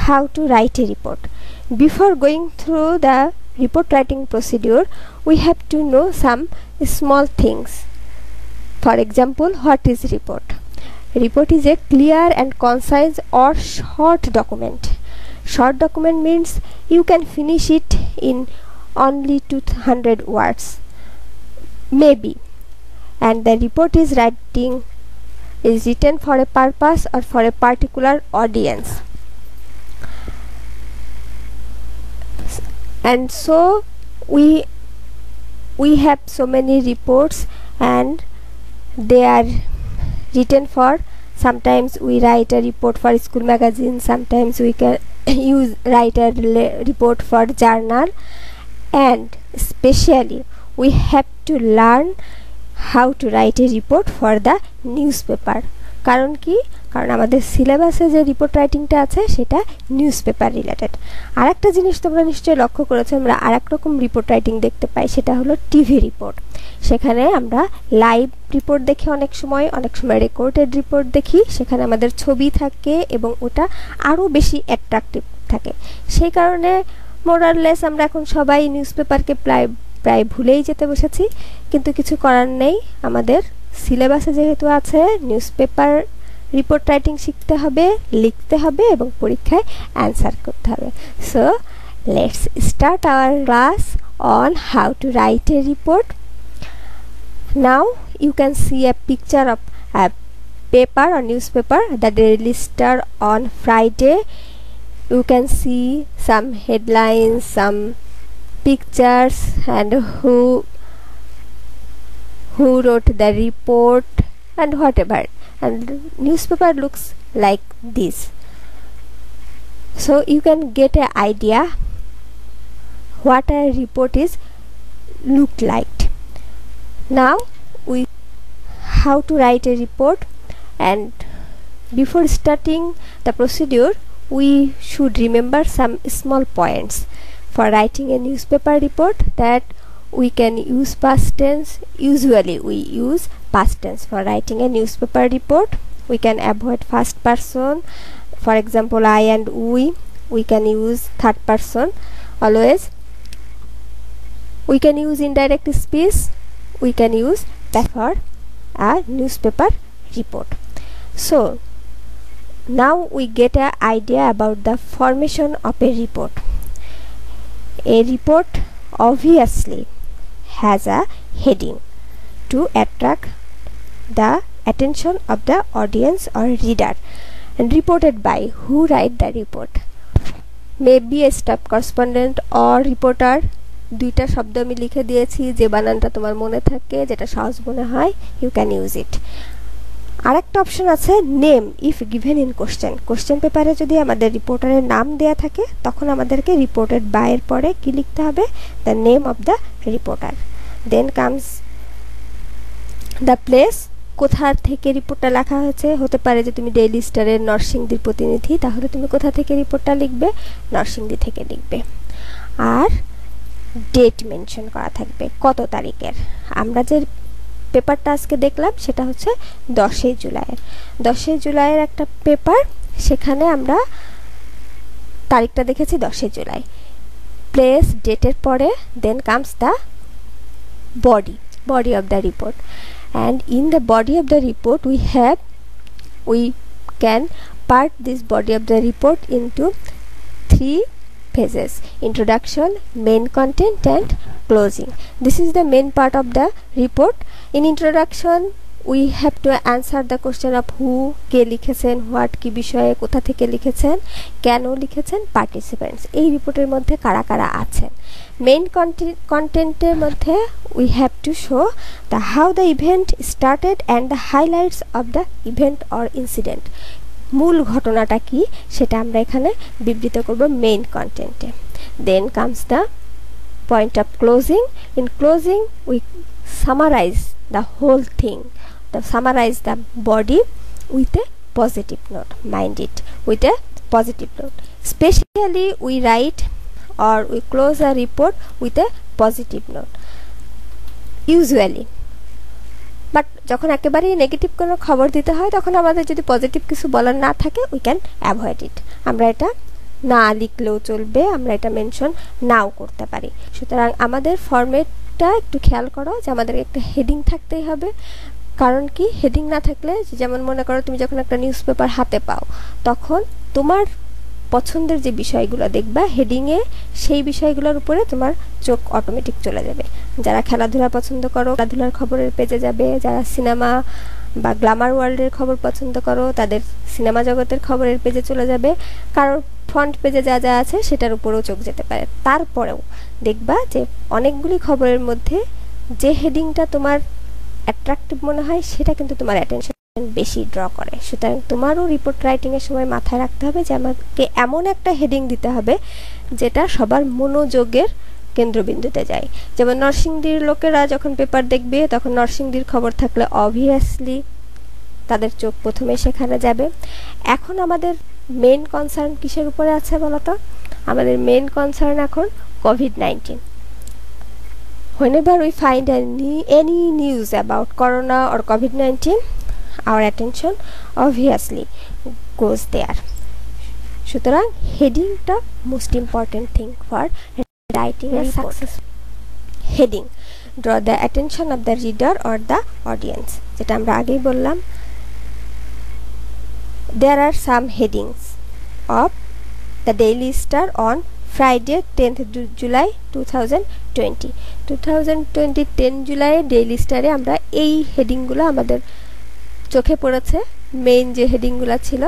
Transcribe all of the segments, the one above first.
how to write a report. Before going through the report writing procedure, we have to know some small things. For example, what is report? Report is a clear and concise or short document. Short document means you can finish it in only 200 words, maybe. And the report is written for a purpose or for a particular audience. And so we have so many reports, and they are written for, sometimes we write a report for school magazine, sometimes we can write a report for journal, and especially we have to learn how to write a report for the newspaper. কারণ কি? কারণ আমাদের সিলেবাসে যে report রাইটিংটা আছে সেটা newspaper related. আরেকটা জিনিস তোমরা নিশ্চয়ই লক্ষ্য করেছো, আমরা আরেক রকম রিপোর্ট রাইটিং দেখতে পাই, সেটা হলো টিভি রিপোর্ট। সেখানে আমরা লাইভ রিপোর্ট দেখি, অনেক সময় রেকর্ডেড রিপোর্ট দেখি, সেখানে আমাদের ছবি থাকে এবং ওটা আরও বেশি অ্যাট্রাকটিভ থাকে। সেই কারণে মোরারলেস আমরা এখন সবাই নিউজপেপারকে প্রায় ভুলেই যেতে বসেছি, কিন্তু কিছু করার নেই। আমাদের সিলেবাসে যেহেতু আছে, নিউজপেপার রিপোর্ট রাইটিং শিখতে হবে, লিখতে হবে এবং পরীক্ষায় অ্যান্সার করতে হবে। So let's start our class on how to write a report. Now you can see a picture of a paper or newspaper, the Daily Star on Friday. You can see some headlines, some pictures, and who wrote the report and whatever, and newspaper looks like this. So you can get an idea what a report is look like. Now we how to write a report, and before starting the procedure we should remember some small points. For writing a newspaper report, that we can use past tense. Usually we use past tense for writing a newspaper report. We can avoid first person, for example I and we can use third person always. We can use indirect speech. We can use that for a newspaper report. So now we get an idea about the formation of a report. A report obviously has a heading to attract the attention of the audience or reader, and reported by who write the report. Maybe a staff correspondent or reporter. দুইটা শব্দ আমি লিখে দিয়েছি, যে বানানটা তোমার মনে থাকে, যেটা সহজ মনে হয়, ইউ ক্যান ইউজ ইট। আরেকটা অপশন আছে name if given in question পেপারে যদি আমাদের রিপোর্টারের নাম দেয়া থাকে, তখন আমাদেরকে রিপোর্টেড বাই এর পরে কি লিখতে হবে? The name of the reporter. Then comes the place, কোথা থেকে রিপোর্টটা লেখা হয়েছে। হতে পারে যে তুমি ডেইলি স্টারের নরসিংদীর প্রতিনিধি, তাহলে তুমি কোথা থেকে রিপোর্টটা লিখবে? নরসিংদী থেকে লিখবে। আর ডেট মেনশন করা থাকবে, কত তারিখের। আমরা যে পেপারটা আজকে দেখলাম সেটা হচ্ছে 10 জুলাইয়ের। 10 জুলাইয়ের একটা পেপার, সেখানে আমরা তারিখটা দেখেছি 10 জুলাই। প্লেস ডেটের পরে then comes the body of the report, and in the body of the report we can part this body of the report into 3 phases: introduction, main content, and closing. This is the main part of the report. In introduction we have to answer the question of who, কে লিখেছেন, what কি বিষয়ে, কোথা থেকে লিখেছেন, কেন লিখেছেন, participants, এই রিপোর্টের মধ্যে কারা কারা আছেন। মেইন কন্টেন্টের মধ্যে we have to show the how the event started and the highlights of the event or incident. মূল ঘটনাটা কি সেটা আমরা এখানে বিবৃত করব মেইন কন্টেন্টে। Then comes the point of closing. In closing we summarize the whole thing, summarize the body with a positive note. Mind it, with a positive note. Especially we write or we close a report with a positive note usually, but যখন একেবারেই negative কোনো খবর দিতে হয় তখন আমাদের যদি positive কিছু বলার না থাকে we can avoid it. আমরা এটা না লিখলেও চলবে, আমরা এটা মেনশন নাও করতে পারি। সুতরাং আমাদের ফরম্যাটটা একটু খেয়াল করো যে আমাদের একটা হেডিং থাকতেই হবে। কারণ কি, হেডিং না থাকলে, যেমন মনে করো তুমি যখন একটা নিউজ পেপার হাতে পাও তখন তোমার পছন্দের যে বিষয়গুলো দেখবা হেডিংয়ে, সেই বিষয়গুলোর উপরে তোমার চোখ অটোমেটিক চলে যাবে। যারা খেলাধুলা পছন্দ করো খেলাধুলার খবরের পেজে যাবে, যারা সিনেমা বা গ্ল্যামার ওয়ার্ল্ডের খবর পছন্দ করো তাদের সিনেমা জগতের খবরের পেজে চলে যাবে, কারণ ফ্রন্ট পেজে যা যা আছে সেটার উপরেও চোখ যেতে পারে। তারপরেও দেখবা যে অনেকগুলি খবরের মধ্যে যে হেডিংটা তোমার অ্যাট্রাকটিভ মনে হয় সেটা কিন্তু তোমার অ্যাটেনশন বেশি ড্র করে। সুতরাং তোমারও রিপোর্ট রাইটিংয়ের সময় মাথায় রাখতে হবে যে আমাকে এমন একটা হেডিং দিতে হবে যেটা সবার মনোযোগের কেন্দ্রবিন্দুতে যায়। যেমন নরসিংদীর লোকেরা যখন পেপার দেখবে তখন নরসিংদীর খবর থাকলে অবভিয়াসলি তাদের চোখ প্রথমে সেখানে যাবে। এখন আমাদের মেন কনসার্ন কিসের উপরে আছে বলতো? আমাদের মেন কনসার্ন এখন COVID-19. Whenever we find any news about corona or COVID-19, our attention obviously goes there. সুতরাং হেডিংটা most important thing for writing a success. Heading draw the attention of the reader or the audience, যেটা আমরা আগেই বললাম। There are some headings of the Daily Star on Friday 10th July 2020 10 July daily স্টারে আমরা এই হেডিংগুলো আমাদের চোখে পড়েছে। মেইন যে হেডিংগুলো ছিল,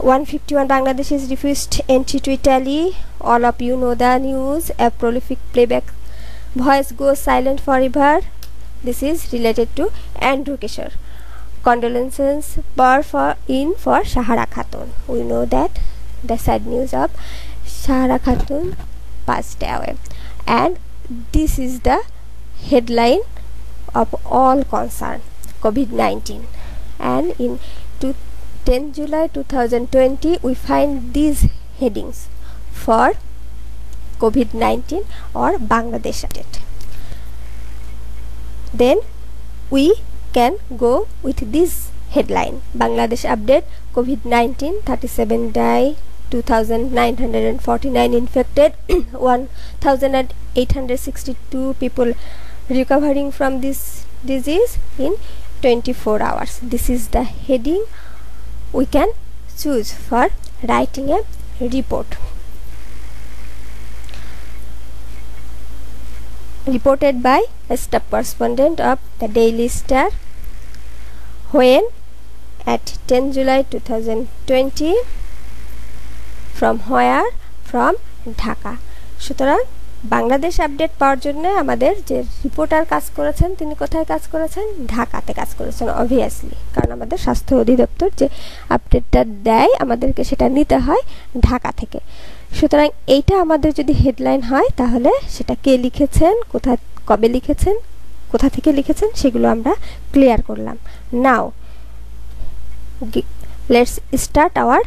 151 Bangladesh is refused entry to Italy, all of you know the news, a prolific playback voice goes silent forever. This is related to Andrew Kishore. Condolences for Shahara Khatun. We know that the sad news of Shahara Khatun passed away, and this is the headline of all concern, COVID-19. And in 10 July 2020 we find these headings for COVID-19 or Bangladesh update. Then we can go with this headline: Bangladesh update, COVID-19, 37 die, 2,949 infected, 1,862 people recovering from this disease in 24 hours. This is the heading we can choose for writing a report. Reported by a staff correspondent of the Daily Star when at 10 July 2020 from where? From Dhaka. সুতরাং Bangladesh update পাওয়ার জন্য আমাদের যে reporter কাজ করেছেন তিনি কোথায় কাজ করেছেন? ঢাকাতে কাজ করেছেন অবভিয়াসলি, কারণ আমাদের স্বাস্থ্য অধিদপ্তর যে আপডেটটা দেয় আমাদেরকে সেটা নিতে হয় ঢাকা থেকে। সুতরাং এইটা আমাদের যদি হেডলাইন হয় তাহলে সেটা কে লিখেছেন, কবে লিখেছেন, কোথা থেকে লিখেছেন সেগুলো আমরা ক্লিয়ার করলাম। Now let's start our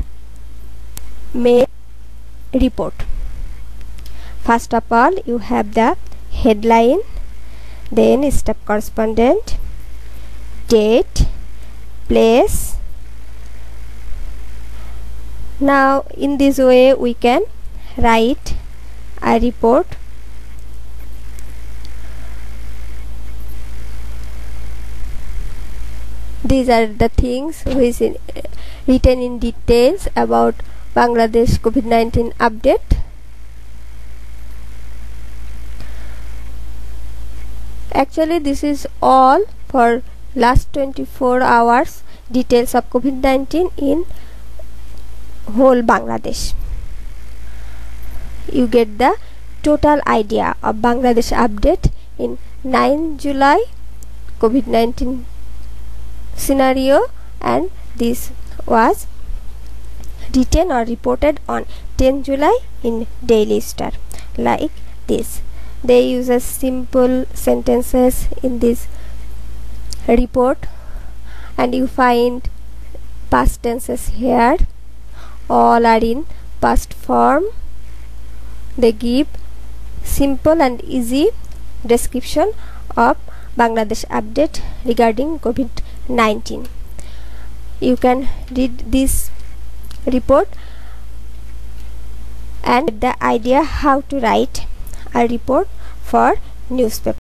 main report. First of all, you have the headline, then staff correspondent, date, place. Now in this way we can write a report. These are the things which is written in details about Bangladesh COVID-19 update. Actually this is all for last 24 hours details of COVID-19 in whole Bangladesh. You get the total idea of Bangladesh update in 9 July COVID-19 scenario, and this was written or reported on 10 July in Daily Star like this. They use a simple sentences in this report, and you find past tenses here, all are in past form. They give simple and easy description of Bangladesh update regarding COVID-19. You can read this report and get the idea how to write a report for newspaper.